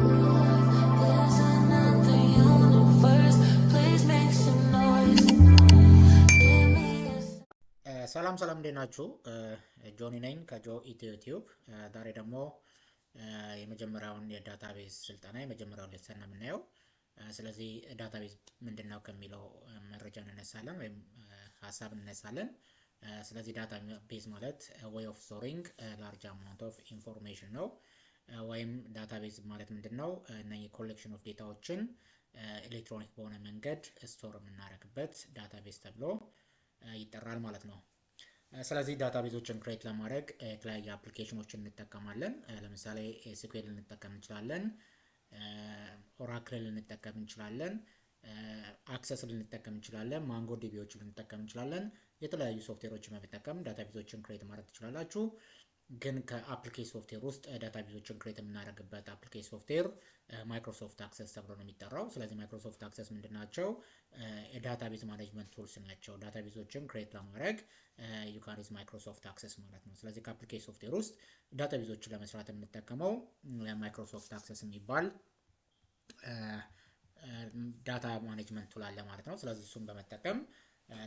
There's another universe. Please make some noise. Give me ሰላም ሰላም እንዴት ናችሁ? ጆኒ ነኝ ከጆ ኢትዮ ቲዩብ። ዛሬ ደግሞ የመጀመሪያውን የዳታቤዝ ስልጠና የመጀመሪያውን ሌሰን ነው የምናየው። ስለዚህ ዳታቤዝ ምንድነው ከሚለው መረጃ እንነሳለን ወይም ሀሳብ እንነሳለን። ስለዚህ ዳታቤዝ ማለት way of storing large amount of information ነው። ወይም ዳታቤዝ ማለት ምንድነው? እነዚህ ኮሌክሽን ኦፍ ዴታዎችን ኤሌክትሮኒክ በሆነ መንገድ ስቶር የምናደርግበት ዳታቤዝ ተብሎ ይጠራል ማለት ነው። ስለዚህ ዳታቤዞችን ክሬት ለማድረግ የተለያዩ አፕሊኬሽኖችን እንጠቀማለን። ለምሳሌ ኤስኩኤል ልንጠቀም እንችላለን፣ ኦራክል ልንጠቀም እንችላለን፣ አክሰስ ልንጠቀም እንችላለን፣ ማንጎ ዲቢዎችን ልንጠቀም እንችላለን። የተለያዩ ሶፍትዌሮችን በመጠቀም ዳታቤዞችን ክሬት ማድረግ ትችላላችሁ። ግን ከአፕሊኬሽን ሶፍትዌር ውስጥ ዳታቤዞችን ክሬት የምናደርግበት አፕሊኬሽን ሶፍትዌር ማይክሮሶፍት አክሰስ ተብሎ ነው የሚጠራው። ስለዚህ ማይክሮሶፍት አክሰስ ምንድናቸው? ዳታቤዝ ማኔጅመንት ቱልስ ናቸው። ዳታቤዞችን ክሬት ለማድረግ ዩካን ዩዝ ማይክሮሶፍት አክሰስ ማለት ነው። ስለዚህ ከአፕሊኬሽን ሶፍትዌር ውስጥ ዳታቤዞችን ለመስራት የምንጠቀመው ማይክሮሶፍት አክሰስ የሚባል ዳታ ማኔጅመንት ቱል አለ ማለት ነው። ስለዚህ እሱን በመጠቀም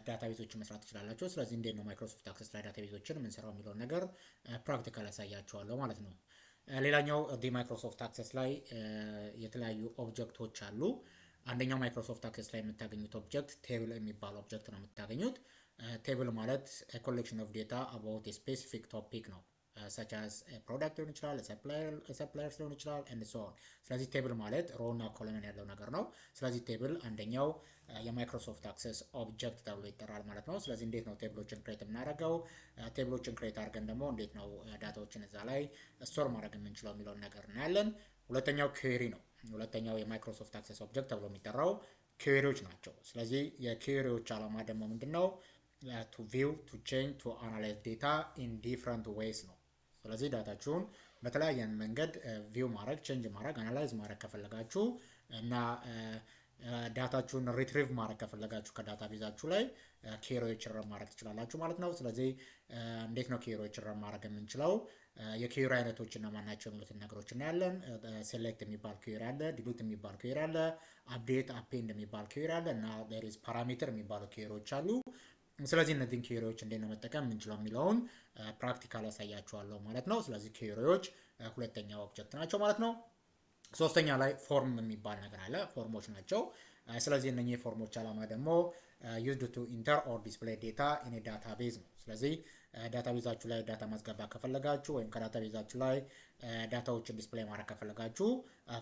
ዳታቤዞችን መስራት ትችላላችሁ። ስለዚህ እንዴት ነው ማይክሮሶፍት አክሰስ ላይ ዳታቤዞችን የምንሰራው የሚለውን ነገር ፕራክቲካል ያሳያችኋለሁ ማለት ነው። ሌላኛው ማይክሮሶፍት አክሰስ ላይ የተለያዩ ኦብጀክቶች አሉ። አንደኛው ማይክሮሶፍት አክሰስ ላይ የምታገኙት ኦብጀክት ቴብል የሚባል ኦብጀክት ነው የምታገኙት። ቴብል ማለት ኮሌክሽን ኦፍ ዴታ አባውት ስፔሲፊክ ቶፒክ ነው። such as ፕሮዳክት ሊሆን ይችላል፣ ሰፕላየርስ ሊሆን ይችላል and so on። ስለዚህ ቴብል ማለት ሮ እና ኮለመን ያለው ነገር ነው። ስለዚህ ቴብል አንደኛው የማይክሮሶፍት አክሰስ ኦብጀክት ተብሎ ይጠራል ማለት ነው። ስለዚህ እንዴት ነው ቴብሎችን ክሬት የምናደርገው? ቴብሎችን ክሬት አድርገን ደግሞ እንዴት ነው ዳታዎችን እዛ ላይ ስቶር ማድረግ የምንችለው የሚለውን ነገር እናያለን። ሁለተኛው ኩዌሪ ነው። ሁለተኛው የማይክሮሶፍት አክሰስ ኦብጀክት ተብሎ የሚጠራው ኩዌሪዎች ናቸው። ስለዚህ የኩዌሪዎች ዓላማ ደግሞ ምንድነው? to view, to change, to analyze data in different ways ነው። ስለዚህ ዳታችሁን በተለያየ መንገድ ቪው ማድረግ፣ ቼንጅ ማድረግ፣ አናላይዝ ማድረግ ከፈለጋችሁ እና ዳታችሁን ሪትሪቭ ማድረግ ከፈለጋችሁ ከዳታቤዛችሁ ላይ ኩዌሪዎችን ረን ማድረግ ትችላላችሁ ማለት ነው። ስለዚህ እንዴት ነው ኩዌሪዎችን ረን ማድረግ የምንችለው? የኩዌሪ አይነቶች እነማን ናቸው የሚሉትን ነገሮች እናያለን። ሴሌክት የሚባል ኩዌሪ አለ፣ ዲሊት የሚባል ኩዌሪ አለ፣ አፕዴት አፔንድ የሚባል ኩዌሪ አለ እና there is ፓራሜትር የሚባሉ ኩዌሪዎች አሉ። ስለዚህ እነዚህን ኩዌሪዎች እንዴት ነው መጠቀም የምንችለው የሚለውን ፕራክቲካል ያሳያችኋለሁ ማለት ነው። ስለዚህ ኩዌሪዎች ሁለተኛው ኦብጀክት ናቸው ማለት ነው። ሶስተኛ ላይ ፎርም የሚባል ነገር አለ፣ ፎርሞች ናቸው። ስለዚህ እነኚህ ፎርሞች ዓላማ ደግሞ used to enter or display data in a database ነው። ስለዚህ ዳታቤዛችሁ ላይ ዳታ ማስገባት ከፈለጋችሁ ወይም ከዳታቤዛችሁ ላይ ዳታዎችን ዲስፕሌይ ማድረግ ከፈለጋችሁ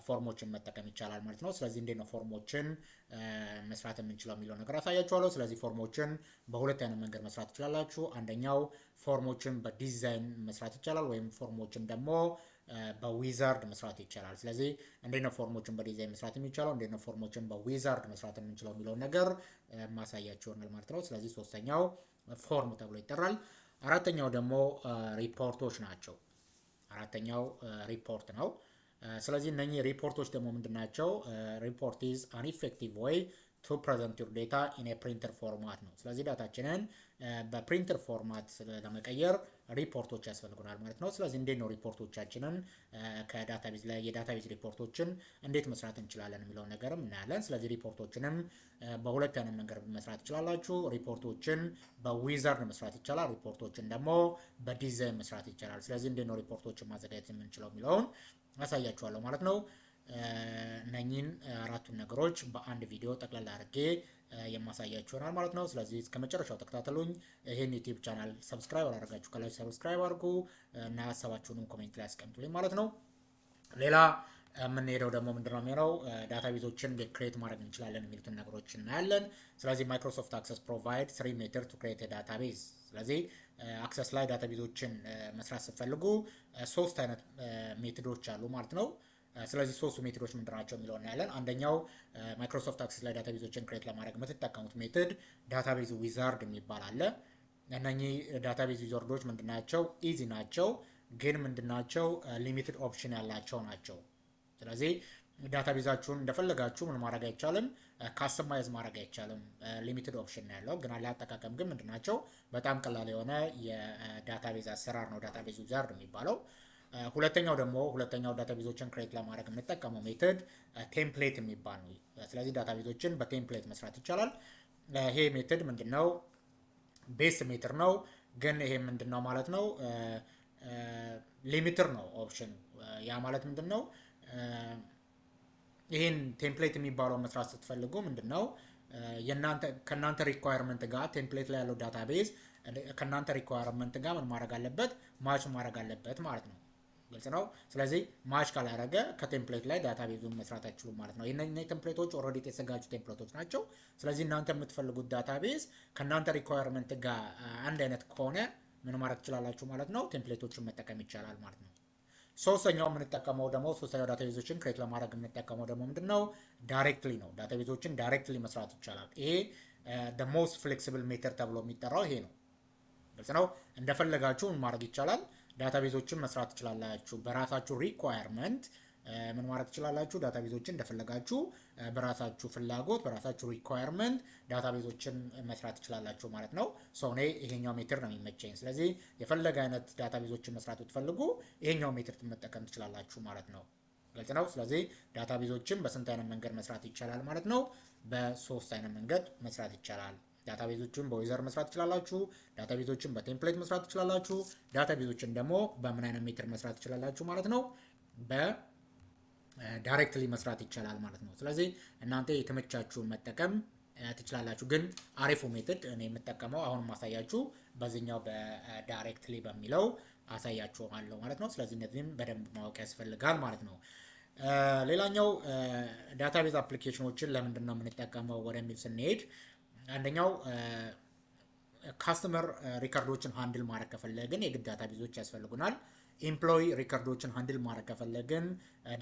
ፎርሞችን መጠቀም ይቻላል ማለት ነው። ስለዚህ እንዴት ነው ፎርሞችን መስራት የምንችለው የሚለው ነገር አሳያችኋለሁ። ስለዚህ ፎርሞችን በሁለት አይነት መንገድ መስራት ትችላላችሁ። አንደኛው ፎርሞችን በዲዛይን መስራት ይቻላል፣ ወይም ፎርሞችን ደግሞ በዊዛርድ መስራት ይቻላል። ስለዚህ እንዴት ነው ፎርሞችን በዲዛይን መስራት የሚቻለው፣ እንዴት ነው ፎርሞችን በዊዛርድ መስራት የምንችለው የሚለውን ነገር ማሳያችሁ ይሆናል ማለት ነው። ስለዚህ ሶስተኛው ፎርም ተብሎ ይጠራል። አራተኛው ደግሞ ሪፖርቶች ናቸው። አራተኛው ሪፖርት ነው። ስለዚህ እነኚህ ሪፖርቶች ደግሞ ምንድናቸው? ሪፖርት ኢዝ አን ኢፌክቲቭ ዌይ ቱ ፕሬዘንት ዩር ዴታ ኢን ኤ ፕሪንተር ፎርማት ነው። ስለዚህ ዳታችንን በፕሪንተር ፎርማት ለመቀየር ሪፖርቶች ያስፈልጉናል ማለት ነው። ስለዚህ እንዴት ነው ሪፖርቶቻችንን ከዳታቤዝ ላይ የዳታቤዝ ሪፖርቶችን እንዴት መስራት እንችላለን የሚለውን ነገርም እናያለን። ስለዚህ ሪፖርቶችንም በሁለት አይነት መንገድ መስራት ትችላላችሁ። ሪፖርቶችን በዊዛርድ መስራት ይቻላል፣ ሪፖርቶችን ደግሞ በዲዛይን መስራት ይቻላል። ስለዚህ እንዴት ነው ሪፖርቶችን ማዘጋጀት የምንችለው የሚለውን አሳያችኋለሁ ማለት ነው። እነኚህን አራቱን ነገሮች በአንድ ቪዲዮ ጠቅላላ አድርጌ የማሳያችሁ ይሆናል ማለት ነው። ስለዚህ እስከ መጨረሻው ተከታተሉኝ። ይሄን ዩቲዩብ ቻናል ሰብስክራይብ አላደረጋችሁ ከላይ ሰብስክራይብ አድርጉ እና ሀሳባችሁንም ኮሜንት ላይ አስቀምጡልኝ ማለት ነው። ሌላ የምንሄደው ደግሞ ምንድነው የሚሆነው? ዳታቤዞችን እንዴት ክሬት ማድረግ እንችላለን የሚሉትን ነገሮች እናያለን። ስለዚህ ማይክሮሶፍት አክሰስ ፕሮቫይድ 3 ሜተድ ቱ ክሬት ዳታቤዝ። ስለዚህ አክሰስ ላይ ዳታቤዞችን መስራት ስትፈልጉ ሶስት አይነት ሜቶዶች አሉ ማለት ነው። ስለዚህ ሶስቱ ሜቶዶች ምንድናቸው የሚለው እናያለን። አንደኛው ማይክሮሶፍት አክሰስ ላይ ዳታቤዞችን ክሬት ለማድረግ የምትጠቀሙት ሜቶድ ዳታቤዝ ዊዛርድ የሚባል አለ። እነኚህ ዳታቤዝ ዊዛርዶች ምንድናቸው? ኢዚ ናቸው፣ ግን ምንድናቸው? ሊሚትድ ኦፕሽን ያላቸው ናቸው። ስለዚህ ዳታቤዛችሁን እንደፈለጋችሁ ምን ማድረግ አይቻልም፣ ካስተማይዝ ማድረግ አይቻልም። ሊሚትድ ኦፕሽን ነው ያለው። ግን አጠቃቀም ግን ምንድናቸው? በጣም ቀላል የሆነ የዳታቤዝ አሰራር ነው ዳታቤዝ ዊዛርድ የሚባለው። ሁለተኛው ዳታቤዞችን ክሬት ለማድረግ የምንጠቀመው ሜተድ ቴምፕሌት የሚባል ነው። ስለዚህ ዳታቤዞችን በቴምፕሌት መስራት ይቻላል። ይሄ ሜተድ ምንድነው? ቤስ ሜትር ነው፣ ግን ይሄ ምንድነው ማለት ነው? ሊሚትር ነው ኦፕሽን። ያ ማለት ምንድነው? ይሄን ቴምፕሌት የሚባለው መስራት ስትፈልጉ ምንድነው ከእናንተ ሪኳየርመንት ጋር ቴምፕሌት ላይ ያለው ዳታቤዝ ከእናንተ ሪኳየርመንት ጋር ምን ማድረግ አለበት? ማች ማድረግ አለበት ማለት ነው። ግልጽ ነው። ስለዚህ ማች ካላደረገ ከቴምፕሌት ላይ ዳታቤዙን መስራት አይችሉም ማለት ነው። እነዚህ ቴምፕሌቶች ኦልሬዲ የተዘጋጁ ቴምፕሌቶች ናቸው። ስለዚህ እናንተ የምትፈልጉት ዳታቤዝ ከእናንተ ሪኳየርመንት ጋር አንድ አይነት ከሆነ ምን ማድረግ ትችላላችሁ ማለት ነው? ቴምፕሌቶችን መጠቀም ይቻላል ማለት ነው። ሶስተኛው ዳታቤዞችን ክሬት ለማድረግ የምንጠቀመው ደግሞ ምንድነው? ዳይሬክትሊ ነው። ዳታቤዞችን ዳይሬክትሊ መስራት ይቻላል። ይሄ the most flexible ሜተድ ተብሎ የሚጠራው ይሄ ነው። ግልጽ ነው። እንደፈለጋችሁ ማድረግ ይቻላል። ዳታቤዞችን መስራት ትችላላችሁ። በራሳችሁ ሪኳየርመንት ምን ማድረግ ትችላላችሁ? ዳታቤዞችን እንደፈለጋችሁ በራሳችሁ ፍላጎት በራሳችሁ ሪኳየርመንት ዳታቤዞችን መስራት ትችላላችሁ ማለት ነው። እኔ ይሄኛው ሜትር ነው የሚመቸኝ። ስለዚህ የፈለገ አይነት ዳታቤዞችን መስራት ብትፈልጉ ይሄኛው ሜትር መጠቀም ትችላላችሁ ማለት ነው። ግልጽ ነው። ስለዚህ ዳታቤዞችን በስንት አይነት መንገድ መስራት ይቻላል ማለት ነው? በሶስት አይነት መንገድ መስራት ይቻላል። ዳታቤዞችን በዊዘር መስራት ትችላላችሁ። ዳታቤዞችን በቴምፕሌት መስራት ትችላላችሁ። ዳታቤዞችን ደግሞ በምን አይነት ሜትር መስራት ትችላላችሁ ማለት ነው? በዳይሬክትሊ መስራት ይቻላል ማለት ነው። ስለዚህ እናንተ የተመቻችሁን መጠቀም ትችላላችሁ። ግን አሪፉ ሜትድ እኔ የምጠቀመው አሁን ማሳያችሁ በዚህኛው በዳይሬክትሊ በሚለው አሳያችኋለሁ ማለት ነው። ስለዚህ እነዚህም በደንብ ማወቅ ያስፈልጋል ማለት ነው። ሌላኛው ዳታቤዝ አፕሊኬሽኖችን ለምንድን ነው የምንጠቀመው ወደሚል ስንሄድ አንደኛው ካስተመር ሪከርዶችን ሃንድል ማድረግ ከፈለግን የግድ ዳታቤዞች ያስፈልጉናል። ኤምፕሎይ ሪከርዶችን ሃንድል ማድረግ ከፈለግን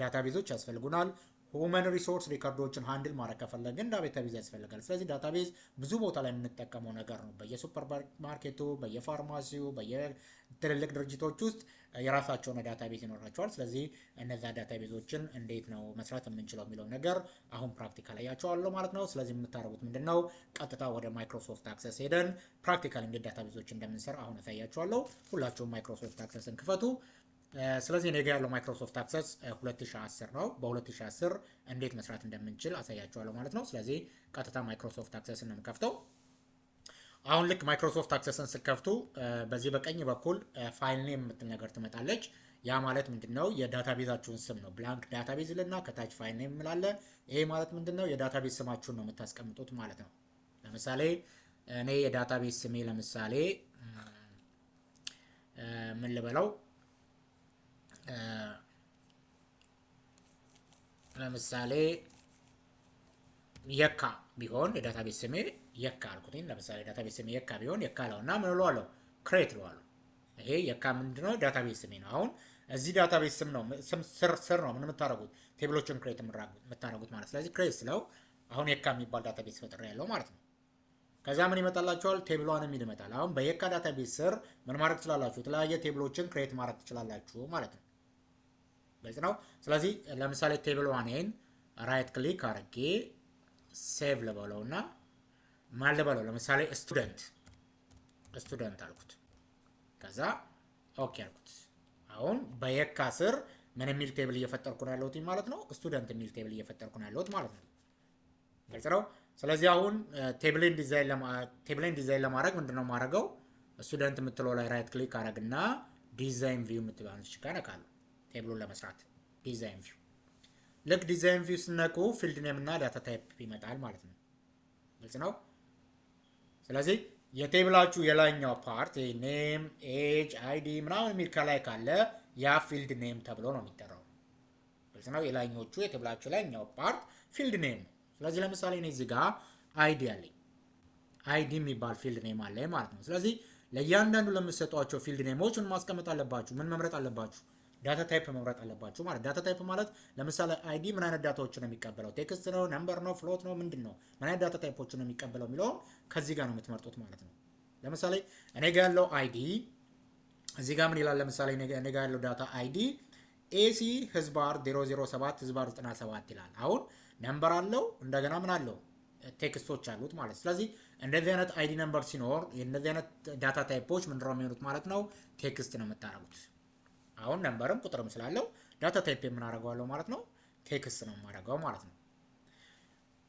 ዳታቤዞች ያስፈልጉናል። ሁመን ሪሶርስ ሪከርዶችን ሃንድል ማድረግ ከፈለግን ዳታቤዝ ያስፈልጋል። ስለዚህ ዳታቤዝ ብዙ ቦታ ላይ የምንጠቀመው ነገር ነው። በየሱፐር ማርኬቱ፣ በየፋርማሲው፣ በየትልልቅ ድርጅቶች ውስጥ የራሳቸውን ዳታቤዝ ይኖራቸዋል። ስለዚህ እነዛ ዳታቤዞችን እንዴት ነው መስራት የምንችለው የሚለው ነገር አሁን ፕራክቲካል አያቸዋለሁ ማለት ነው። ስለዚህ የምታደርጉት ምንድነው? ቀጥታ ወደ ማይክሮሶፍት አክሰስ ሄደን ፕራክቲካል እንዴት ዳታቤዞች እንደምንሰራ አሁን አሳያቸዋለሁ። ሁላችሁም ማይክሮሶፍት አክሰስን ክፈቱ። ስለዚህ እኔ ጋር ያለው ማይክሮሶፍት አክሰስ 2010 ነው። በ2010 እንዴት መስራት እንደምንችል አሳያችኋለሁ ማለት ነው። ስለዚህ ቀጥታ ማይክሮሶፍት አክሰስን ነው የምከፍተው። አሁን ልክ ማይክሮሶፍት አክሰስን ስከፍቱ በዚህ በቀኝ በኩል ፋይል ኔም የምትል ነገር ትመጣለች። ያ ማለት ምንድነው? የዳታቤዛችሁን ስም ነው። ብላንክ ዳታቤዝ ልና ከታች ፋይል ኔም ምላለ። ይሄ ማለት ምንድነው? የዳታቤዝ ስማችሁን ነው የምታስቀምጡት ማለት ነው። ለምሳሌ እኔ የዳታቤዝ ስሜ ለምሳሌ ምን ልበለው? ለምሳሌ የካ ቢሆን የዳታቤዝ ስሜ የካ አልኩኝ። ለምሳሌ ዳታቤዝ ስሜ የካ ቢሆን የካ ለውና ምን እለዋለሁ? ክሬት እለዋለሁ። ይሄ የካ ምንድነው? ዳታቤዝ ስሜ ነው። አሁን እዚህ ዳታቤዝ ስም ነው ስር ነው ምን የምታደርጉት? ቴብሎችን ክሬት የምታደርጉት ማለት። ስለዚህ ክሬት ስለው አሁን የካ የሚባል ዳታቤዝ ፈጥሬ ያለው ማለት ነው። ከዛ ምን ይመጣላችኋል? ቴብሏን የሚል ይመጣል። አሁን በየካ ዳታቤዝ ስር ምን ማድረግ ትችላላችሁ? የተለያየ ቴብሎችን ክሬት ማድረግ ትችላላችሁ ማለት ነው። ግልጽ ነው። ስለዚህ ለምሳሌ ቴብል ዋንን ራይት ክሊክ አድርጌ ሴቭ ልበለውና ማን ልበለው? ለምሳሌ ስቱደንት አልኩት። ከዛ ኦኬ አልኩት። አሁን በየካ ስር ምን የሚል ቴብል እየፈጠርኩ ነው ያለሁት ማለት ነው? ስቱደንት የሚል ቴብል እየፈጠርኩ ነው ያለሁት ማለት ነው። ግልጽ ነው። ስለዚህ አሁን ቴብልን ዲዛይን ለማድረግ ምንድነው ማድረገው? ስቱደንት የምትለው ላይ ራይት ክሊክ አደረግና ዲዛይን ቪው የምትባለች ጋር ነካለሁ። ቴብሉን ለመስራት ዲዛይን ቪው። ልክ ዲዛይን ቪው ስነቁ ፊልድ ኔም እና ዳታ ታይፕ ይመጣል ማለት ነው። ግልጽ ነው። ስለዚህ የቴብላችሁ የላይኛው ፓርት ኔም፣ ኤጅ፣ አይዲ ምናምን የሚል ከላይ ካለ ያ ፊልድ ኔም ተብሎ ነው የሚጠራው። ግልጽ ነው። የላይኞቹ የቴብላችሁ ላይኛው ፓርት ፊልድ ኔም ነው። ስለዚህ ለምሳሌ እኔ እዚህ ጋር አይዲ አለኝ። አይዲ የሚባል ፊልድ ኔም አለ ማለት ነው። ስለዚህ ለእያንዳንዱ ለምትሰጧቸው ፊልድ ኔሞች ምን ማስቀመጥ አለባችሁ? ምን መምረጥ አለባችሁ? ዳታ ታይፕ መምረጥ አለባችሁ ማለት። ዳታ ታይፕ ማለት ለምሳሌ አይዲ ምን አይነት ዳታዎችን ነው የሚቀበለው? ቴክስት ነው፣ ነምበር ነው፣ ፍሎት ነው፣ ምንድን ነው? ምን አይነት ዳታ ታይፖችን ነው የሚቀበለው የሚለውን ከዚህ ጋር ነው የምትመርጡት ማለት ነው። ለምሳሌ እኔ ጋር ያለው አይዲ እዚህ ጋር ምን ይላል? ለምሳሌ እኔ ጋር ያለው ዳታ አይዲ ኤሲ ህዝባር 007 ህዝባር 97 ይላል። አሁን ነምበር አለው፣ እንደገና ምን አለው? ቴክስቶች አሉት ማለት። ስለዚህ እንደዚህ አይነት አይዲ ነምበር ሲኖር እንደዚህ አይነት ዳታ ታይፖች ምንድነው የሚሆኑት ማለት ነው? ቴክስት ነው የምታረጉት። አሁን ነምበርም ቁጥርም ስላለው ዳታ ታይፕ የምናደርገዋለሁ ማለት ነው ቴክስት ነው የማደርገው ማለት ነው።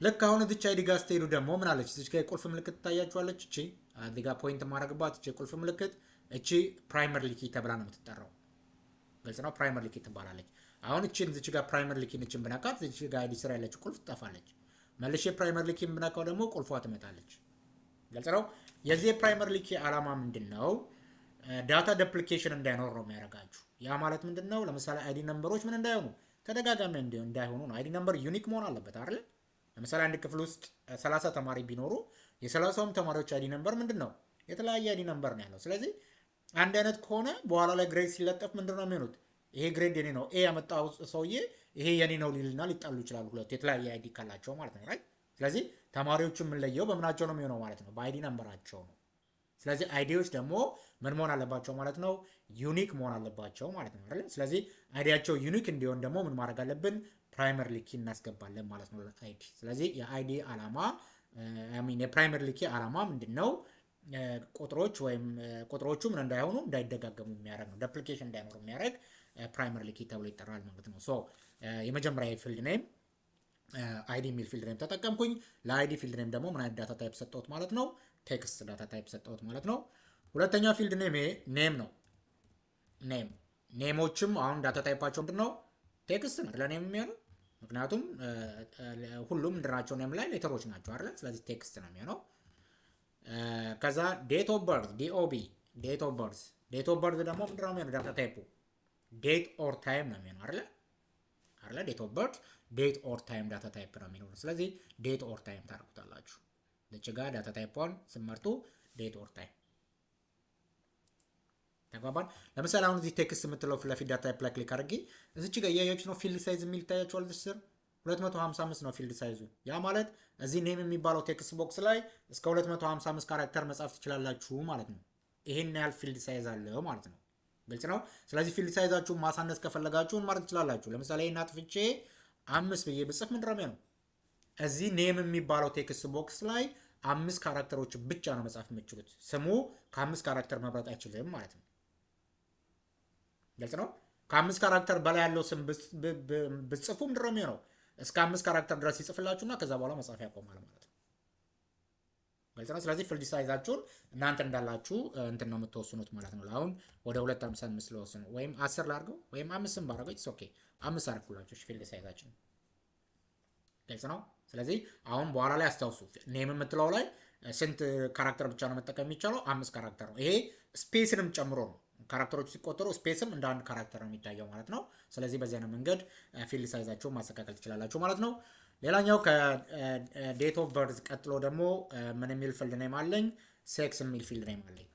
ልክ አሁን እዚች አይዲ ጋር ስትሄዱ ደግሞ ምን አለች? እዚች ጋር የቁልፍ ምልክት ትታያችኋለች። እቺ እዚህ ጋር ፖይንት ማድረግባት እቺ የቁልፍ ምልክት እቺ ፕራይመሪ ኪ ተብላ ነው የምትጠራው። ግልጽ ነው። ፕራይመሪ ኪ ትባላለች። አሁን እቺን እዚች ጋር ፕራይመሪ ኪ ነችን ብነካት እዚች ጋር አይዲ ስራ ያለች ቁልፍ ትጠፋለች። መልሼ ፕራይመሪ ኪ ብነካው ደግሞ ቁልፏ ትመጣለች። ግልጽ ነው። የዚህ ፕራይመሪ ኪ ዓላማ ምንድነው? ዳታ ዱፕሊኬሽን እንዳይኖር ነው የሚያደርጋችሁ። ያ ማለት ምንድነው? ለምሳሌ አይዲ ነምበሮች ምን እንዳይሆኑ ተደጋጋሚ እንዳይሆኑ ነው። አይዲ ነምበር ዩኒክ መሆን አለበት አይደል? ለምሳሌ አንድ ክፍል ውስጥ 30 ተማሪ ቢኖሩ የ30ም ተማሪዎች አይዲ ነምበር ምንድነው? የተለያየ አይዲ ነምበር ነው ያለው። ስለዚህ አንድ አይነት ከሆነ በኋላ ላይ ግሬድ ሲለጠፍ ምንድነው የሚሆኑት? ይሄ ግሬድ የኔ ነው፣ ኤ ያመጣው ሰውዬ ይሄ የኔ ነው ሊልና ሊጣሉ ይችላሉ። ሁለቱ የተለያየ አይዲ ካላቸው ማለት ነው ራይት። ስለዚህ ተማሪዎቹን የምንለየው በምናቸው ነው የሚሆነው ማለት ነው? በአይዲ ነምበራቸው ነው። ስለዚህ አይዲዎች ደግሞ ምን መሆን አለባቸው ማለት ነው? ዩኒክ መሆን አለባቸው ማለት ነው አይደል? ስለዚህ አይዲያቸው ዩኒክ እንዲሆን ደግሞ ምን ማድረግ አለብን? ፕራይመሪ ኪ እናስገባለን ማለት ነው አይዲ። ስለዚህ የአይዲ ዓላማ የፕራይመሪ ኪ ዓላማ ምንድነው? ቁጥሮች ወይም ቁጥሮቹ ምን እንዳይሆኑ እንዳይደጋገሙ የሚያደርግ ነው። ዱፕሊኬሽን እንዳይኖር የሚያደርግ ፕራይመሪ ኪ ተብሎ ይጠራል ማለት ነው። ሶ የመጀመሪያ ፊልድ ኔም አይዲ የሚል ፊልድ ኔም ተጠቀምኩኝ። ለአይዲ ፊልድ ኔም ደግሞ ምን አይነት ዳታ ታይፕ ሰጠሁት ማለት ነው? ቴክስት ዳታ ታይፕ ሰጠሁት ማለት ነው። ሁለተኛ ፊልድ ኔም ነው። ኔሞችም አሁን ዳታ ታይፓቸው ምንድነው? ቴክስት ነው ለኔም የሚሆነው ምክንያቱም ሁሉም ምንድናቸው? ኔም ላይ ሌተሮች ናቸው አይደል? ስለዚህ ቴክስት ነው የሚሆነው። ከዛ ዴት ኦፍ በርዝ ዲኦቢ ዴት ኦፍ በርዝ ደግሞ ምንድነው የሚሆነው? ዳታ ታይፑ ዴት ኦር ታይም ነው የሚሆነው አይደል? ዴት ኦፍ በርዝ ዴት ኦር ታይም ዳታ ታይፕ ነው የሚሆነው። ስለዚህ ዴት ኦር ታይም ታደርጉታላችሁ። እዚህ ጋር ዳታ ታይፑን ስመርጡ ዴት ኦር ታይም ተግባባን። ለምሳሌ አሁን እዚህ ቴክስት የምትለው ፊት ለፊት ዳታ ታይፕ ላይ ክሊክ አድርጌ እዚች ጋር እያያችሁ ነው ፊልድ ሳይዝ የሚል ይታያችኋል። ስር 255 ነው ፊልድ ሳይዙ። ያ ማለት እዚህ ኔም የሚባለው ቴክስት ቦክስ ላይ እስከ 255 ካራክተር መጻፍ ትችላላችሁ ማለት ነው። ይሄን ያህል ፊልድ ሳይዝ አለው ማለት ነው። ግልጽ ነው። ስለዚህ ፊልድ ሳይዛችሁን ማሳነስ ከፈለጋችሁ ማድረግ ትችላላችሁ። ለምሳሌ ይሄን አጥፍቼ 5 ብዬ ብጽፍ ምንድነው የሚሆነው? እዚህ ኔም የሚባለው ቴክስት ቦክስ ላይ 5 ካራክተሮች ብቻ ነው መጻፍ የምትችሉት። ስሙ ከ5 ካራክተር መብረጥ አይችልም ማለት ነው። ግልጽ ነው። ከ5 ካራክተር በላይ ያለው ስም ብጽፉ ምንድነው የሚሆነው? እስከ 5 ካራክተር ድረስ ይጽፍላችሁና ከዛ በኋላ መጻፍ ያቆማል ማለት ነው። ግልጽ ነው። ስለዚህ ፊልድ ሳይዛችሁን እናንተ እንዳላችሁ እንትን ነው የምትወስኑት ማለት ነው። አሁን ወደ 255 ለወስኑ ወይም 10 ላድርገው ወይም 5ም ባደርገው ኢትስ ኦኬ። 5 አድርጉላችሁ ፊልድ ሳይዛችን። ግልጽ ነው። ስለዚህ አሁን በኋላ ላይ አስታውሱ፣ ኔም የምትለው ላይ ስንት ካራክተር ብቻ ነው መጠቀም የሚቻለው? 5 ካራክተር ነው። ይሄ ስፔስንም ጨምሮ ነው። ካራክተሮች ሲቆጠሩ ስፔስም እንደ አንድ ካራክተር ነው የሚታየው ማለት ነው። ስለዚህ በዚህ አይነት መንገድ ፊልድ ሳይዛቸውን ማስተካከል ትችላላችሁ ማለት ነው። ሌላኛው ከዴት ኦፍ በርዝ ቀጥሎ ደግሞ ምን የሚል ፊልድ ኔም አለኝ? ሴክስ የሚል ፊልድ ኔም አለኝ።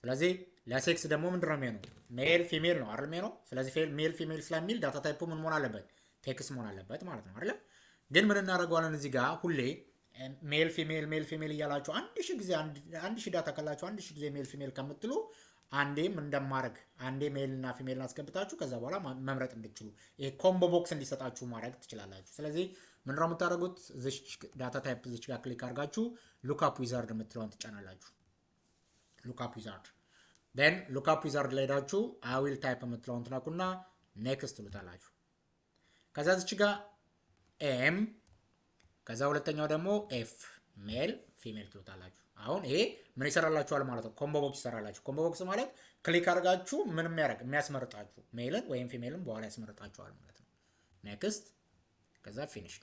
ስለዚህ ለሴክስ ደግሞ ምንድን ነው የሚሆነው? ሜል ፊሜል ነው አይደል? ነው። ስለዚህ ሜል ፊሜል ስለሚል ዳታ ታይፑ ምን መሆን አለበት? ቴክስት መሆን አለበት ማለት ነው አይደል? ግን ምን እናደርገዋለን እዚህ ጋር ሁሌ ሜል ፊሜል እያላችሁ 1000 ጊዜ 1000 ዳታ ካላችሁ 1000 ጊዜ ሜል ፊሜል ከምትሉ አንዴም እንደማድረግ አንዴ ሜል እና ፊሜልን አስገብታችሁ ከዛ በኋላ መምረጥ እንድትችሉ ይሄ ኮምቦ ቦክስ እንዲሰጣችሁ ማድረግ ትችላላችሁ። ስለዚህ ምንድን ነው የምታደርጉት? እዚች ዳታ ታይፕ እዚች ጋር ክሊክ አድርጋችሁ ሉክአፕ ዊዛርድ የምትለውን ትጫናላችሁ። ሉክአፕ ዊዛርድ ዴን ሉክአፕ ዊዛርድ ላይ ሄዳችሁ አይ ዊል ታይፕ የምትለውን ትነኩና ኔክስት ትሉታላችሁ። ከዛ እዚች ጋር ኤም ከዛ ሁለተኛው ደግሞ ኤፍ ሜል ፊሜል ትሉታላችሁ። አሁን ይሄ ምን ይሰራላችኋል ማለት ነው? ኮምቦ ቦክስ ይሰራላችሁ። ኮምቦ ቦክስ ማለት ክሊክ አድርጋችሁ ምንም የሚያስመርጣችሁ ሜልን ወይም ፊሜልን በኋላ ያስመርጣችኋል ማለት ነው። ኔክስት ከዛ ፊኒሽ።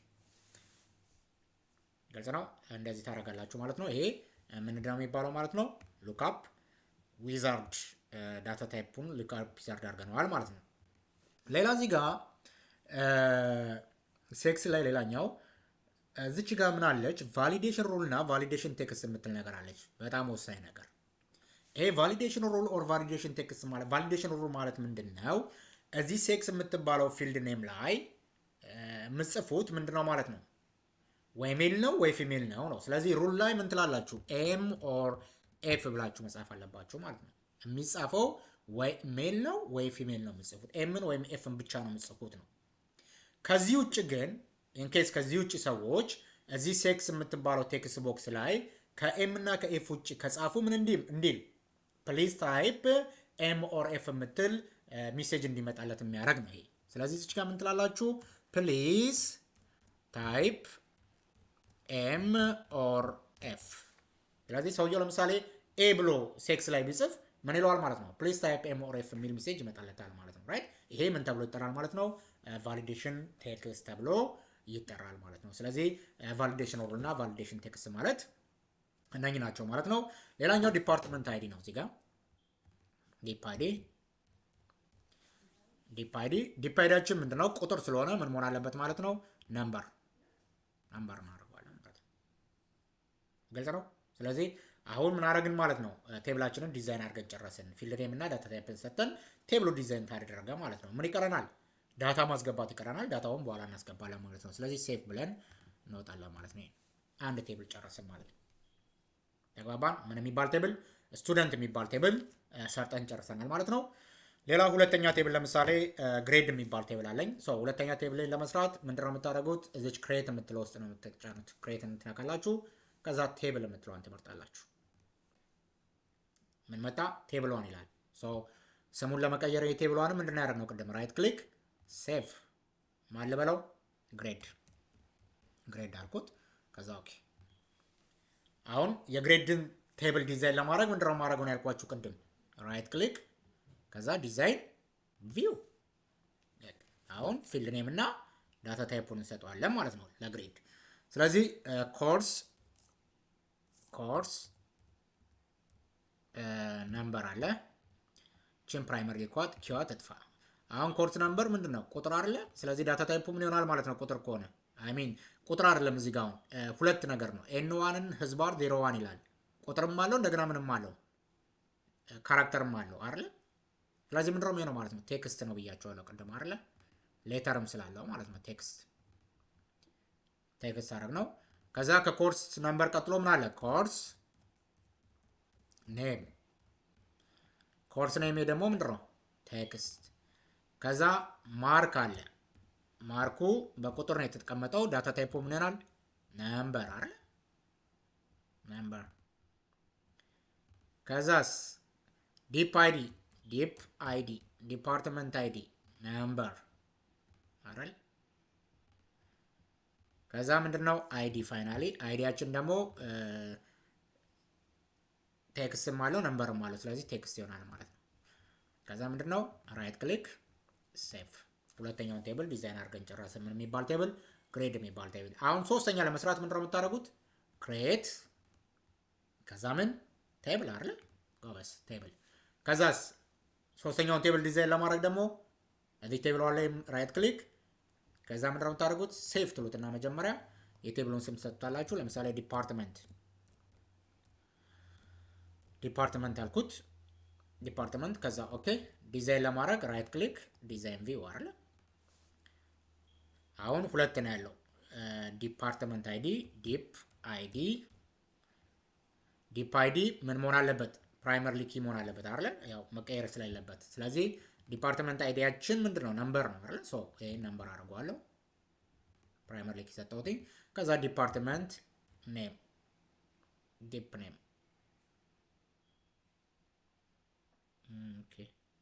ግልጽ ነው። እንደዚህ ታደርጋላችሁ ማለት ነው። ይሄ ምንድን ነው የሚባለው ማለት ነው? ሉክአፕ ዊዛርድ ዳታ ታይፑን ሉክአፕ ዊዛርድ አድርገነዋል ማለት ነው። ሌላ እዚህ ጋር ሴክስ ላይ ሌላኛው እዚች ጋር ምን አለች? ቫሊዴሽን ሩል እና ቫሊዴሽን ቴክስት የምትል ነገር አለች። በጣም ወሳኝ ነገር ይሄ ቫሊዴሽን ሩል ኦር ቫሊዴሽን ቴክስት ማለት ቫሊዴሽን ሩል ማለት ምንድን ነው? እዚህ ሴክስ የምትባለው ፊልድ ኔም ላይ የምጽፉት ምንድን ነው ማለት ነው? ወይ ሜል ነው ወይ ፊሜል ነው ነው። ስለዚህ ሩል ላይ ምን ትላላችሁ? ኤም ኦር ኤፍ ብላችሁ መጻፍ አለባችሁ ማለት ነው። የሚጻፈው ወይ ሜል ነው ወይ ፊሜል ነው የምጽፉት። ኤምን ወይም ኤፍን ብቻ ነው የምጽፉት ነው። ከዚህ ውጭ ግን ኢንኬስ ከዚህ ውጭ ሰዎች እዚህ ሴክስ የምትባለው ቴክስት ቦክስ ላይ ከኤም እና ከኤፍ ውጭ ከጻፉ ምን እንዲል ፕሊዝ ታይፕ ኤም ኦር ኤፍ የምትል ሜሴጅ እንዲመጣለት የሚያደርግ ነው ይሄ። ስለዚህ እዚህ ጋር ምን ትላላችሁ? ፕሊዝ ታይፕ ኤም ኦር ኤፍ። ስለዚህ ሰውየው ለምሳሌ ኤ ብሎ ሴክስ ላይ ቢጽፍ ምን ይለዋል ማለት ነው? ፕሊዝ ታይፕ ኤም ኦር ኤፍ የሚል ሜሴጅ ይመጣለታል ማለት ነው። ራይት። ይሄ ምን ተብሎ ይጠራል ማለት ነው? ቫሊዴሽን ቴክስት ተብሎ ይጠራል ማለት ነው። ስለዚህ ቫሊዴሽን ኦር እና ቫሊዴሽን ቴክስት ማለት እነኚህ ናቸው ማለት ነው። ሌላኛው ዲፓርትመንት አይዲ ነው። እዚህ ጋር ዲፓይዳችን ምንድነው? ቁጥር ስለሆነ ምን መሆን አለበት ማለት ነው? ነምበር እናደርገዋለን ማለት ነው። ግልጽ ነው። ስለዚህ አሁን ምን አደረግን ማለት ነው? ቴብላችንን ዲዛይን አድርገን ጨረስን። ፊልድ ኔም እና ዳታ ታይፕን ሰጠን። ቴብሉ ዲዛይን ታደረገ ማለት ነው። ምን ይቀረናል? ዳታ ማስገባት ይቀረናል። ዳታውን በኋላ እናስገባለን ማለት ነው። ስለዚህ ሴቭ ብለን እንወጣለን ማለት ነው። አንድ ቴብል ጨረስን ማለት ነው። ተግባባን? ምን የሚባል ቴብል? ስቱደንት የሚባል ቴብል ሰርጠን ጨርሰናል ማለት ነው። ሌላ ሁለተኛ ቴብል ለምሳሌ ግሬድ የሚባል ቴብል አለኝ። ሁለተኛ ቴብልን ለመስራት ምንድነው የምታደርጉት? እዚች ክሬት የምትለው ውስጥ ነው የምትጫኑት። ክሬት እንትነካላችሁ። ከዛ ቴብል የምትለዋን ትመርጣላችሁ። ምን መጣ? ቴብል ዋን ይላል። ስሙን ለመቀየር የቴብል ዋን ምንድነው ያደረግነው? ቅድም ራይት ክሊክ ሴቭ ማን ልበለው? ግሬድ አልኩት። ከዛ ኦኬ። አሁን የግሬድን ቴብል ዲዛይን ለማድረግ ምንድነው ማድረጉን ያልኳችሁ ቅድም ራይት ክሊክ ከዛ ዲዛይን ቪው። አሁን ፊልድ ኔም እና ዳታ ታይፑን እንሰጠዋለን ማለት ነው ለግሬድ። ስለዚህ ኮርስ ነምበር አለ። ቺን ፕራይመሪ ኪዋ ትጥፋ። አሁን ኮርስ ነምበር ምንድነው? ቁጥር አይደለ? ስለዚህ ዳታ ታይፑ ምን ይሆናል ማለት ነው? ቁጥር ከሆነ ቁጥር አይደለም። እዚህ ጋር ሁለት ነገር ነው። ኤን1ን ህዝባር 01 ይላል። ቁጥርም አለው እንደገና ምንም አለው ካራክተርም አለው አይደለ? ስለዚህ ምንድነው የሚሆነው ማለት ነው? ቴክስት ነው ብያቸዋለሁ ቅድም አይደለ? ሌተርም ስላለው ማለት ነው። ቴክስት አደረግ ነው። ከዛ ከኮርስ ነምበር ቀጥሎ ምን አለ? ኮርስ ኔም ደግሞ ምንድነው? ቴክስት። ከዛ ማርክ አለ። ማርኩ በቁጥር ነው የተቀመጠው። ዳታ ታይፑ ምን ይሆናል? ነምበር አይደል? ነምበር። ከዛስ ዲፕ አይዲ ዲፓርትመንት አይዲ ነምበር አይደል? ከዛ ምንድነው? አይዲ ፋይናሊ አይዲያችን ደግሞ ቴክስትም አለው ነምበርም አለው። ስለዚህ ቴክስት ይሆናል ማለት ነው። ከዛ ምንድነው? ራይት ክሊክ ሴቭ። ሁለተኛውን ቴብል ዲዛይን አድርገን ጨረስን። ምን የሚባል ቴብል? ግሬድ የሚባል ቴብል። አሁን ሶስተኛ ለመስራት ምንድነው የምታደርጉት? ክሬት ከዛ ምን ቴብል አይደል? ጎበስ ቴብል። ከዛስ ሶስተኛውን ቴብል ዲዛይን ለማድረግ ደግሞ እዚህ ቴብል ላይ ራይት ክሊክ ከዛ ምንድነው የምታደርጉት? ሴቭ ትሉትና መጀመሪያ የቴብሉን ስም ትሰጡታላችሁ። ለምሳሌ ዲፓርትመንት አልኩት። ዲፓርትመንት ከዛ ኦኬ። ዲዛይን ለማድረግ ራይት ክሊክ ዲዛይን ቪው አይደል? አሁን ሁለት ነው ያለው። ዲፓርትመንት አይዲ ዲፕ አይዲ ምን መሆን አለበት? ፕራይመሪ ኪ መሆን አለበት አይደል? ያው መቀየር ስለሌለበት። ስለዚህ ዲፓርትመንት አይዲያችን ምንድነው? ነምበር ነው አይደል? ይሄን ነምበር አድርጓለሁ። ፕራይመሪ ኪ ሰጠሁት። ከዛ ዲፓርትመንት ኔም ዲፕ ኔም ኦኬ።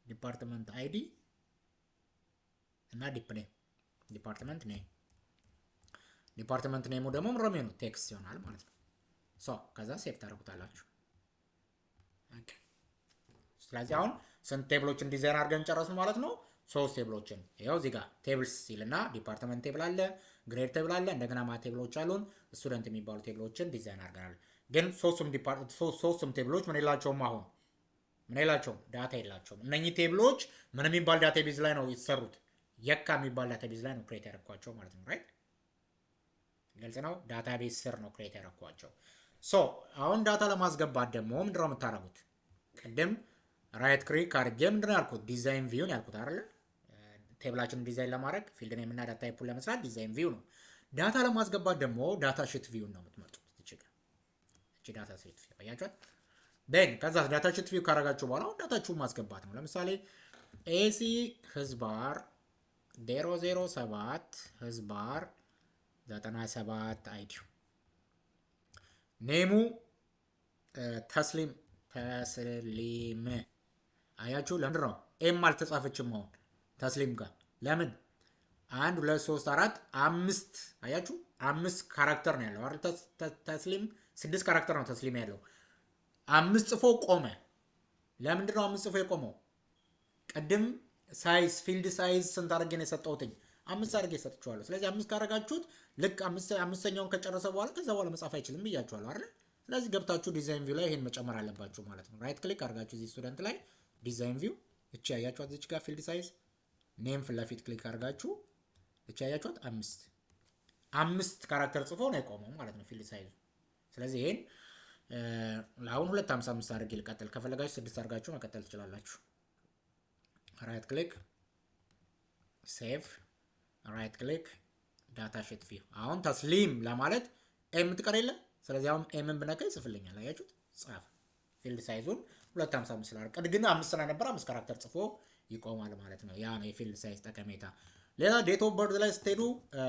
ዲፓርትመንት አይዲ እና ዲፕ ኔም ዲፓርትመንት ኔሙ ደግሞ ምንድነው የሚሆነው? ቴክስት ይሆናል ማለት ነው። ከዛ ሴቭ ታደርጉታላችሁ። ኦኬ። ስለዚህ አሁን ስንት ቴብሎችን ዲዛይን አድርገን ጨረስን ማለት ነው? 3 ቴብሎችን። ይኸው እዚህ ጋር ቴብልስ ሲልና ዲፓርትመንት ቴብል አለ፣ ግሬድ ቴብል አለ፣ እንደገና ቴብሎች አሉን፣ ስቱደንት የሚባሉ ቴብሎችን ዲዛይን አድርገናል። ግን ሶስቱም ቴብሎች ምን የላቸውም? አሁን ምን የላቸውም? ዳታ የላቸውም። እነኚህ ቴብሎች ምን የሚባል ዳታቤዝ ላይ ነው የተሰሩት? የካ የሚባል ዳታቤዝ ላይ ነው ክሬት ያደረኳቸው ማለት ነው። ራይት ግልጽ ነው። ዳታቤዝ ስር ነው ክሬት ያደረኳቸው። አሁን ዳታ ለማስገባት ደግሞ ምንድነው የምታደርጉት? ቅድም ራይት ክሊክ አድርጌ ምንድነው ያልኩት? ዲዛይን ቪውን ያልኩት አይደለ? ቴብላችንን ዲዛይን ለማድረግ ፊልድ ኔም እና ዳታ ታይፑን ለመስራት ዲዛይን ቪው ነው። ዳታ ለማስገባት ደግሞ ዳታ ሺት ቪውን ነው የምትመርጡት። እቺ ዳታ ሺት ቪው አያችኋት? ከዛ ዳታ ሺት ቪው ካደረጋችሁ በኋላ ዳታችሁን ማስገባት ነው። ለምሳሌ ኤሲ ህዝባር 007 ህዝባር 97 አይዲ ኔሙ ተስሊም አያችሁ። ለምንድን ነው ኤም አልተጻፈችም አሁን ተስሊም ጋር ለምን 1 2 3 4 5 አያችሁ 5 ካራክተር ነው ያለው አይደል ተስሊም 6 ካራክተር ነው ተስሊም ያለው 5 ጽፎ ቆመ ለምንድን ነው 5 ጽፎ የቆመው ቀድም ሳይዝ ፊልድ ሳይዝ ስንት አድርጌ ነው የሰጠሁትኝ 5 አድርጌ ሰጥቼዋለሁ ስለዚህ 5 ካረጋችሁት ልክ አምስተኛውን ከጨረሰ በኋላ ከዛ በኋላ መጻፍ አይችልም ብያችኋለሁ አይደል ስለዚህ ገብታችሁ ዲዛይን ቪው ላይ ይሄን መጨመር አለባችሁ ማለት ነው ራይት ክሊክ አድርጋችሁ እዚህ ስቱደንት ላይ ዲዛይን ቪው እቺ ያያችኋት እዚህ ጋር ፊልድ ሳይዝ ኔም ፍላፊት ክሊክ አድርጋችሁ እቺ ያያችኋት 5 ካራክተር ጽፎ ነው የቆመው ማለት ነው ፊልድ ሳይዝ ስለዚህ ይሄን አሁን 255 አድርጌ ልቀጥል ከፈለጋችሁ 6 አድርጋችሁ መቀጠል ትችላላችሁ ራይት ክሊክ ሴቭ ራይት ክሊክ ዳታ ሺት ቪው አሁን ተስሊም ለማለት ኤም ትቀር የለ ስለዚህ አሁን ኤምን ብነካ ይጽፍልኛል አያችሁት ጻፍ ፊልድ ሳይዙን 255 ስላደረገ ግን 5 ስለነበረ 5 ካራክተር ጽፎ ይቆማል ማለት ነው ያ ነው የፊልድ ሳይዝ ጠቀሜታ ሌላ ዴት ኦፍ በርዝ ላይ ስትሄዱ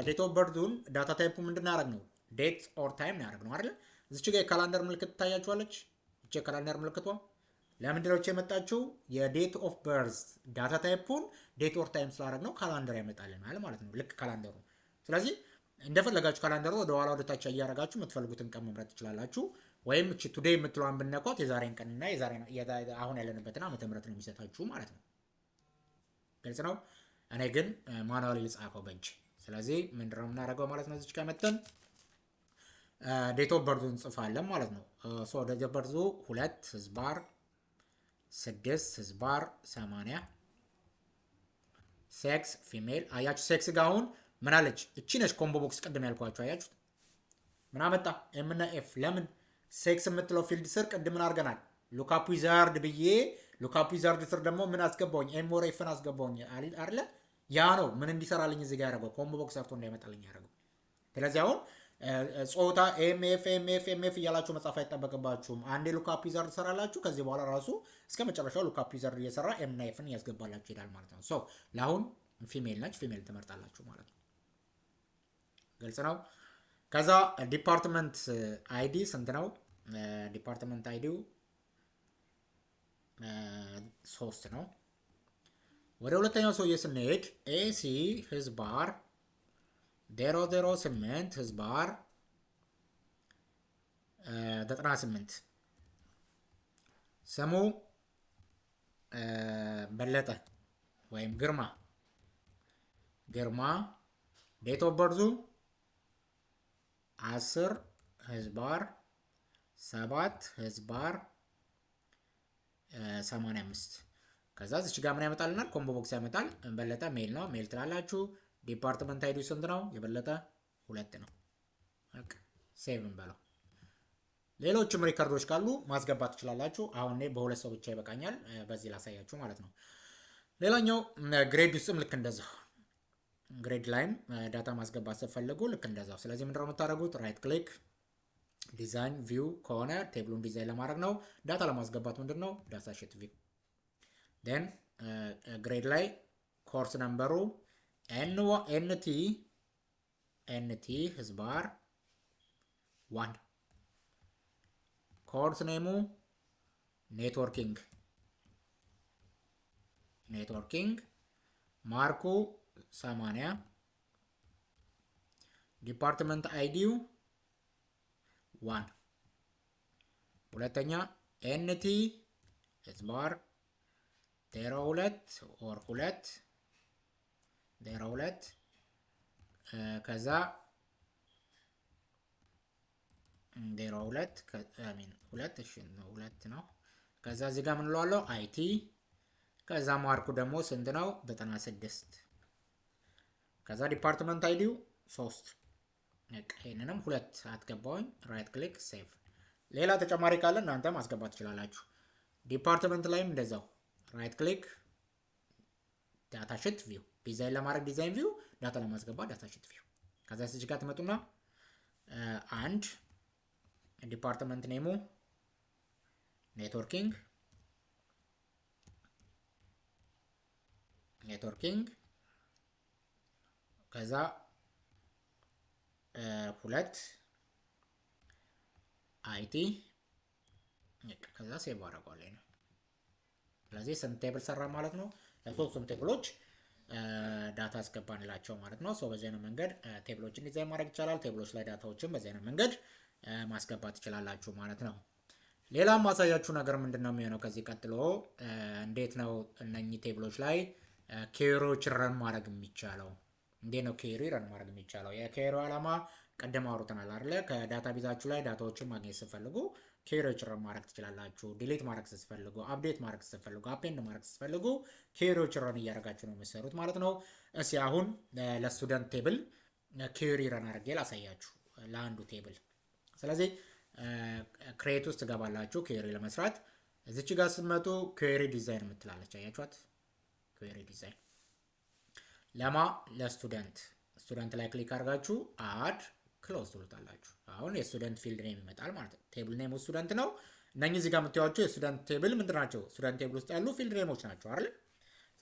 ዴት ኦፍ በርዙን ዳታ ታይፑ ምንድን ያደረግነው ዴት ኦር ታይም ነው ያደረግነው አይደል እዚች ጋር የካላንደር ምልክት ታያችኋለች እቺ የካላንደር ምልክቷ ለምንድን ነው የመጣችው የዴት ኦፍ በርዝ ዳታ ታይፑን ዴት ኦር ታይም ስላደረግነው ካላንደር ያመጣልናል ማለት ነው ልክ ካላንደሩ ስለዚህ እንደፈለጋችሁ ካላንደሩ ወደ ኋላ ወደ ታች እያደረጋችሁ የምትፈልጉትን ቀን መምረጥ ትችላላችሁ ወይም እቺ ቱዴይ የምትለዋን ብነኳት የዛሬን ቀንና አሁን ያለንበትን ዓመተ ምህረት ነው የሚሰጣችሁ ማለት ነው ግልጽ ነው እኔ ግን ማኑዋሊ ልጻፈው በእጅ ስለዚህ ምንድነው የምናደርገው ማለት ነው እዚች ጋር መተን ዴት ኦፍ በርዙን እንጽፋለን ማለት ነው ሶ ዴት ኦፍ በርዙ 2 ህዝባር 6 ህዝባር 80 ሴክስ ፊሜል አያችሁ ሴክስ ጋር አሁን ምን አለች እቺ ነች ኮምቦ ቦክስ ቅድም ያልኳችሁ አያችሁት ምን አመጣ ኤም እና ኤፍ ለምን ሴክስ የምትለው ፊልድ ስር ቅድም ምን አድርገናል ሉክአፕ ዊዛርድ ብዬ ሉክአፕ ዊዛርድ ስር ደግሞ ምን አስገባውኝ ኤም ኦር ኤፍን አስገባውኝ አይደለ ያ ነው ምን እንዲሰራልኝ እዚህ ጋር ያደረገው ኮምቦ ቦክስ ሰርቶ እንዳይመጣልኝ ያደረገው ስለዚህ አሁን ጾታ ኤምኤፍ እያላችሁ መጻፍ አይጠበቅባችሁም አንዴ ሉክአፕ ዊዛርድ ሰራላችሁ ከዚህ በኋላ ራሱ እስከ መጨረሻው ሉክአፕ ዊዛርድ እየሰራ ኤም እና ኤፍን ያስገባላችሁ ይላል ማለት ነው ሶ ለአሁን ፊሜል ነች ፊሜል ትመርጣላችሁ ማለት ነው ግልጽ ነው ከዛ ዲፓርትመንት አይዲ ስንት ነው ዲፓርትመንት አይዲው 3 ነው ወደ ሁለተኛው ሰውዬ ስንሄድ ኤሲ ህዝባር 008 ህዝባር 98 ስሙ በለጠ ወይም ግርማ ዴት ኦፍ በርዙ 10 ህዝባር 7 ህዝባር 85 ከዛ እዚህ ጋር ምን ያመጣልናል ኮምቦ ቦክስ ያመጣል በለጠ ሜል ነው ሜል ትላላችሁ ዲፓርትመንት አይዲ ስንት ነው የበለጠ 2 ነው በቃ ሴቭ እንበለው ሌሎችም ሪከርዶች ካሉ ማስገባት ትችላላችሁ አሁን እኔ በሁለት ሰው ብቻ ይበቃኛል በዚህ ላሳያችሁ ማለት ነው ሌላኛው ግሬድ ውስጥም ልክ እንደዛው ግሬድ ላይም ዳታ ማስገባት ስትፈልጉ ልክ እንደዛው ስለዚህ ምንድነው የምታደርጉት ራይት ክሊክ ዲዛይን ቪው ከሆነ ቴብሉን ዲዛይን ለማድረግ ነው ዳታ ለማስገባት ምንድነው ዳታ ሺት ቪው then ግሬድ ላይ ኮርስ ነምበሩ nt ህዝባር 1 ኮርስ ኔሙ ኔትወርኪንግ ማርኩ 80 ዲፓርትመንት አይዲው 1 ሁለተኛ nt ህዝባር 02 ኦር 2 ከዛ 02 2 እሺ ነው 2 ነው ከዛ እዚህ ጋር ምን ልዋለው አይቲ ከዛ ማርኩ ደግሞ ስንት ነው 96 ከዛ ዲፓርትመንት አይዲው 3 ይሄንንም 2 አትገባውኝ ራይት ክሊክ ሴቭ ሌላ ተጨማሪ ካለ እናንተ ማስገባት ትችላላችሁ ዲፓርትመንት ላይም እንደዛው ራይት ክሊክ ዳታ ሺት ቪው ዲዛይን ለማድረግ ዲዛይን ቪው ዳታ ለማስገባት ዳታ ሺት ቪው ከዛ እዚህ ጋር ትመጡና አንድ ዲፓርትመንት ኔሙ ኔትወርኪንግ ከዛ 2 አይቲ ከዛ ሴቭ አደርገዋለሁ ስለዚህ ስንት ቴብል ሰራ ማለት ነው? ለሶስቱም ቴብሎች ዳታ አስገባንላቸው ማለት ነው። ሶ በዚህ አይነት መንገድ ቴብሎችን ዲዛይን ማድረግ ይቻላል። ቴብሎች ላይ ዳታዎችን በዚህ አይነት መንገድ ማስገባት ትችላላችሁ ማለት ነው። ሌላም ማሳያችሁ ነገር ምንድነው የሚሆነው ከዚህ ቀጥሎ እንዴት ነው እነኚህ ቴብሎች ላይ ኬሪዎችን ረን ማድረግ የሚቻለው? እንዴት ነው ኬሪ ረን ማድረግ የሚቻለው? የኬሪ ዓላማ ቀደም አውርተናል አይደለ? ከዳታቤዛችሁ ላይ ዳታዎችን ማግኘት ስትፈልጉ ኬሪዎችን ረን ማድረግ ትችላላችሁ። ዲሊት ማድረግ ስትፈልጉ፣ አፕዴት ማድረግ ስትፈልጉ፣ አፔንድ ማድረግ ስትፈልጉ ኬሪዎችን ረን እያደረጋችሁ ነው የምትሰሩት ማለት ነው። እስኪ አሁን ለስቱደንት ቴብል ኬሪ ረን አድርጌ ላሳያችሁ ለአንዱ ቴብል። ስለዚህ ክሬት ውስጥ ትገባላችሁ ኬሪ ለመስራት። እዚች ጋር ስትመጡ ኬሪ ዲዛይን የምትላለች አያችኋት? ኬሪ ዲዛይን ለማ ለስቱደንት ላይ ክሊክ አድርጋችሁ አድ ክሎዝ ትሉታላችሁ። አሁን የስቱደንት ፊልድ ኔም ይመጣል ማለት ነው። ቴብል ኔሙ ስቱደንት ነው። እነኚህ እዚህ ጋር የምታዩዋቸው የስቱደንት ቴብል ምንድን ናቸው? ስቱደንት ቴብል ውስጥ ያሉ ፊልድ ኔሞች ናቸው አይደል?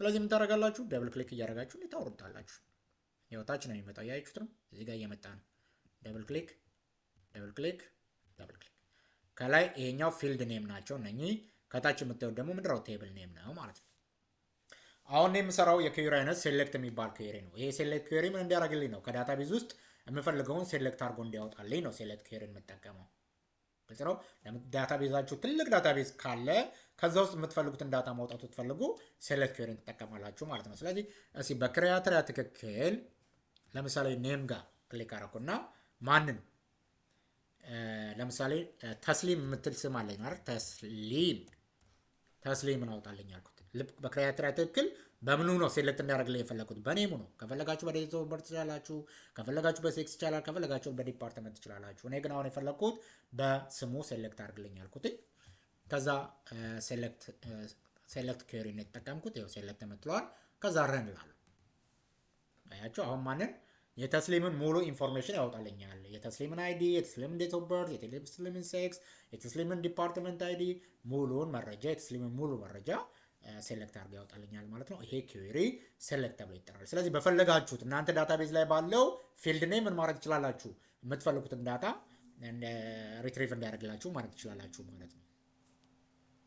ስለዚህ ምን ታደርጋላችሁ? ደብል ክሊክ እያደረጋችሁ ታወርዱታላችሁ። የወታች ነው የሚመጣው፣ ያያችሁት ነው። እዚህ ጋር እየመጣ ነው። ደብል ክሊክ ደብል ክሊክ ደብል ክሊክ። ከላይ ይሄኛው ፊልድ ኔም ናቸው እነኚህ። ከታች የምታዩት ደግሞ ምንድነው? ቴብል ኔም ነው ማለት ነው። አሁን የምሰራው የኬሪ አይነት ሴሌክት የሚባል ኬሪ ነው። ይሄ ሴሌክት ኬሪ ምን እንዲያደርግልኝ ነው? ከዳታቤዝ ውስጥ የምፈልገውን ሴሌክት አድርጎ እንዲያወጣልኝ ነው ሴሌክት ኬሪን የምጠቀመው። ግልጽ ነው። ዳታቤዛችሁ ትልቅ ዳታቤዝ ካለ ከዛ ውስጥ የምትፈልጉትን ዳታ ማውጣት ትፈልጉ ሴሌክት ኬሪን ትጠቀማላችሁ ማለት ነው። ስለዚህ እስኪ በክሪያተሪያ ትክክል ለምሳሌ ኔም ጋር ክሊክ አደረኩና ማንን ለምሳሌ ተስሊም የምትል ስም አለኝ አይደል? ተስሊምን አውጣልኝ አልኩት። በክሪያተሪያ ትክክል በምኑ ነው ሴሌክት እንዲያደርግልኝ የፈለኩት? በኔሙ ነው። ከፈለጋችሁ በዴት ኦፍ በርዝ ትችላላችሁ፣ ከፈለጋችሁ በሴክስ ይቻላል፣ ከፈለጋችሁ በዲፓርትመንት ትችላላችሁ። እኔ ግን አሁን የፈለኩት በስሙ ሴሌክት አድርግልኝ አልኩት። ከዛ ሴሌክት ኬሪ ነው የተጠቀምኩት። ይኸው ሴሌክት የምትለዋል። ከዛ ረን እላለሁ። አያችሁ አሁን ማንን የተስሊምን ሙሉ ኢንፎርሜሽን ያወጣልኛል። የተስሊምን አይዲ፣ የተስሊምን ዴት ኦፍ በርዝ፣ የተስሊምን ሴክስ፣ የተስሊምን ዲፓርትመንት አይዲ፣ ሙሉውን መረጃ የተስሊምን ሙሉ መረጃ ሴሌክት አድርጎ ያወጣልኛል ማለት ነው። ይሄ ኬሪ ሴሌክት ተብሎ ይጠራል። ስለዚህ በፈለጋችሁት እናንተ ዳታቤዝ ላይ ባለው ፊልድ ኔም ምን ማድረግ ትችላላችሁ? የምትፈልጉትን ዳታ ሪትሪቭ እንዲያደርግላችሁ ማድረግ ትችላላችሁ ማለት ነው።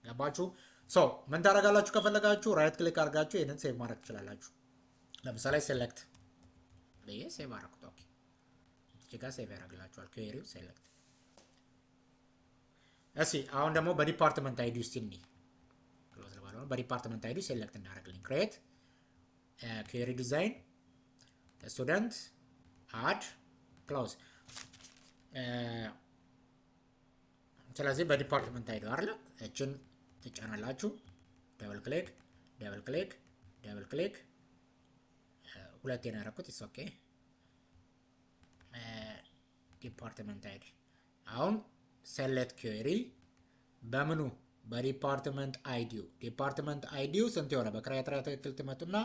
ገባችሁ? ሶ ምን ታደርጋላችሁ? ከፈለጋችሁ ራይት ክሊክ አድርጋችሁ ይሄንን ሴቭ ማድረግ ትችላላችሁ። ለምሳሌ ሴሌክት በየ ሴቭ አደረኩት። ኦኬ እዚህ ጋር ሴቭ ያደርግላችኋል ኬሪው ሴሌክት። እሺ አሁን ደግሞ በዲፓርትመንት አይዲ ውስጥ እንይ። ክሎዝ ለባለው በዲፓርትመንት አይዲ ሴሌክት እንዳደርግልኝ ክሬት ኬሪ ዲዛይን ስቱደንት አድ ክሎዝ። ስለዚህ በዲፓርትመንት አይዲ አይደል? እችን ትጫናላችሁ። ደብል ክሊክ ደብል ክሊክ ደብል ክሊክ ሁለቴ ነው ያደረኩት። ኢትስ ኦኬ ዲፓርትመንት አይዲ። አሁን ሴሌክት ኬሪ በምኑ በዲፓርትመንት አይዲው። ዲፓርትመንት አይዲው ስንት የሆነ በክራይቴሪያ ትክክል ትመጡና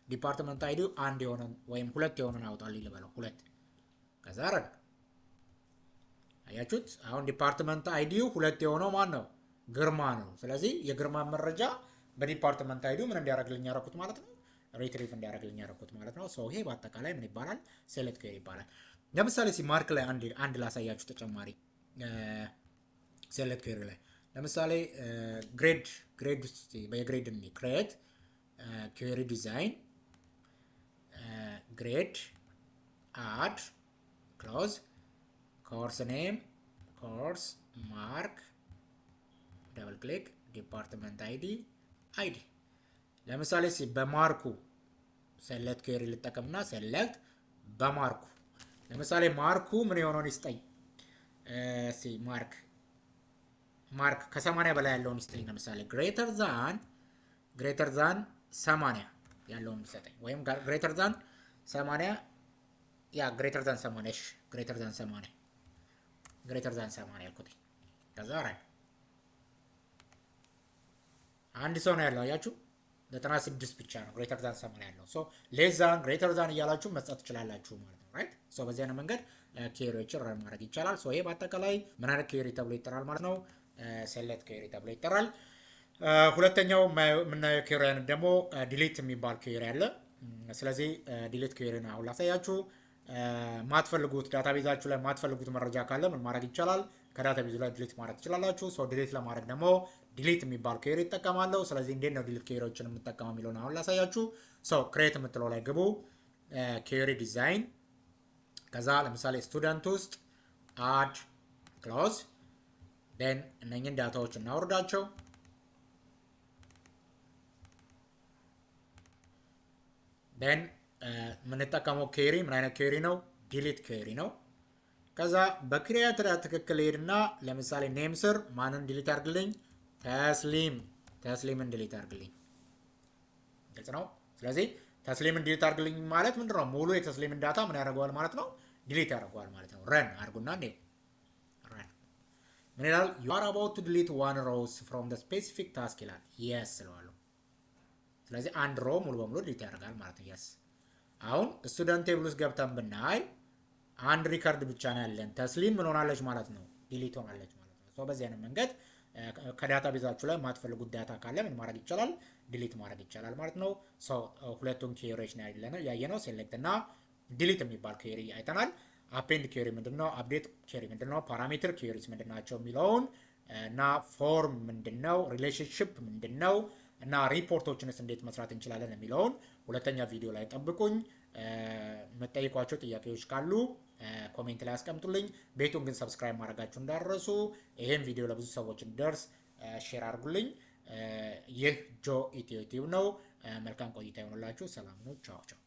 ዲፓርትመንት አይዲው አንድ የሆነ ወይም ሁለት የሆነን አውጣልኝ ልበለው፣ ሁለት። ከዛ ረን አያችሁት? አሁን ዲፓርትመንት አይዲው ሁለት የሆነው ማን ነው? ግርማ ነው። ስለዚህ የግርማ መረጃ በዲፓርትመንት አይዲው ምን እንዲያደርግልኝ ያደረኩት ማለት ነው? ሪትሪቭ እንዲያደርግልኝ ያደረኩት ማለት ነው። ሶ ይሄ በአጠቃላይ ምን ይባላል? ሴሌክት ኬሪ ይባላል። ለምሳሌ ማርክ ላይ አንድ ላሳያችሁ ተጨማሪ ሴሌክት ኬሪ ላይ ለምሳሌ ግሬድ ውስጥ በግሬድ እንይ። ክሬት ኬሪ ዲዛይን ግሬድ አድ ክሎዝ ኮርስ ኔም ኮርስ ማርክ ደብል ክሊክ ዲፓርትመንት አይዲ ለምሳሌ በማርኩ ሴሌክት ኬሪ ልጠቀምና ሴሌክት በማርኩ ለምሳሌ ማርኩ ምን የሆነውን ይስጠኝ? ማርክ ከ80 በላይ ያለውን ይስጠኝ። ለምሳሌ ግሬተር ዛን 80 ያለውን ይሰጠኝ፣ ወይም ግሬተር ዛን 80 ግሬተር ዛን 80 ያልኩት። ከዛ ራይ አንድ ሰው ነው ያለው አያችሁ፣ 96 ብቻ ነው ግሬተር ዛን 80 ያለው። ሶ ሌስ ዛን ግሬተር ዛን እያላችሁ መስጠት ትችላላችሁ ማለት ነው። ራይት ሶ በዚህ አይነት መንገድ ኬሪዎችን ረን ማድረግ ይቻላል። ሶ ይሄ በአጠቃላይ ምን አይነት ኬሪ ተብሎ ይጠራል ማለት ነው? ሴሌክት ኬሪ ተብሎ ይጠራል። ሁለተኛው የምናየው ኬሪ አይነት ደግሞ ዲሊት የሚባል ኬሪ አለ። ስለዚህ ዲሊት ኬሪን አሁን ላሳያችሁ። ማትፈልጉት ዳታቤዛችሁ ላይ ማትፈልጉት መረጃ ካለ ምን ማድረግ ይቻላል? ከዳታቤዙ ላይ ዲሊት ማድረግ ትችላላችሁ። ሶ ዲሊት ለማድረግ ደግሞ ዲሊት የሚባል ኬሪ ይጠቀማለሁ። ስለዚህ እንዴት ነው ዲሊት ኬሪዎችን የምጠቀመው የሚለውን አሁን ላሳያችሁ። ሶ ክሬት የምትለው ላይ ግቡ። ኬሪ ዲዛይን፣ ከዛ ለምሳሌ ስቱደንት ውስጥ አድ ክሎዝ፣ ዴን እነኝን ዳታዎች እናወርዳቸው። ዴን የምንጠቀመው ኬሪ ምን አይነት ኬሪ ነው? ዲሊት ኬሪ ነው። ከዛ በክሪኤተር ትክክል ሄድና ለምሳሌ ኔም ስር ማንን ዲሊት አድርግልኝ? ተስሊምን ዲሊት አድርግልኝ። ግልጽ ነው። ስለዚህ ተስሊምን ዲሊት አድርግልኝ ማለት ምንድነው? ሙሉ የተስሊምን ዳታ ምን ያደርገዋል ማለት ነው? ዲሊት ያደርገዋል ማለት ነው። ረን አድርጉና እንዴ ረን ምን ይላል? you are about to delete one rows from the specific task ይላል። yes ስለዋለሁ። ስለዚህ አንድ ሮ ሙሉ በሙሉ ዲሊት ያደርጋል ማለት ነው። yes አሁን ስቱደንት ቴብል ውስጥ ገብተን ብናይ አንድ ሪከርድ ብቻ ነው ያለን። ተስሊም ምን ሆናለች ማለት ነው? ዲሊት ሆናለች ማለት ነው። ሶ በዚህ አይነት መንገድ ከዳታ ቤዛችሁ ላይ የማትፈልጉት ዳታ ካለ ምን ማድረግ ይቻላል? ዲሊት ማድረግ ይቻላል ማለት ነው። ሶ ሁለቱም ኬሪዎች ነው ያየነው። ሴሌክት እና ዲሊት የሚባል ኬሪ አይተናል። አፔንድ ኬሪ ምንድነው? አፕዴት ኬሪ ምንድነው? ፓራሜትር ኬሪስ ምንድናቸው የሚለውን እና ፎርም ምንድነው? ሪሌሽንሺፕ ምንድነው? እና ሪፖርቶችንስ እንዴት መስራት እንችላለን የሚለውን ሁለተኛ ቪዲዮ ላይ ጠብቁኝ። የምትጠይቋቸው ጥያቄዎች ካሉ ኮሜንት ላይ አስቀምጡልኝ። ቤቱን ግን ሰብስክራይብ ማድረጋችሁ እንዳትረሱ። ይሄን ቪዲዮ ለብዙ ሰዎች እንዲደርስ ሼር አድርጉልኝ። ይህ ጆ ኢትዮ ቲዩብ ነው። መልካም ቆይታ ይሆንላችሁ። ሰላም ነው። ቻው ቻው።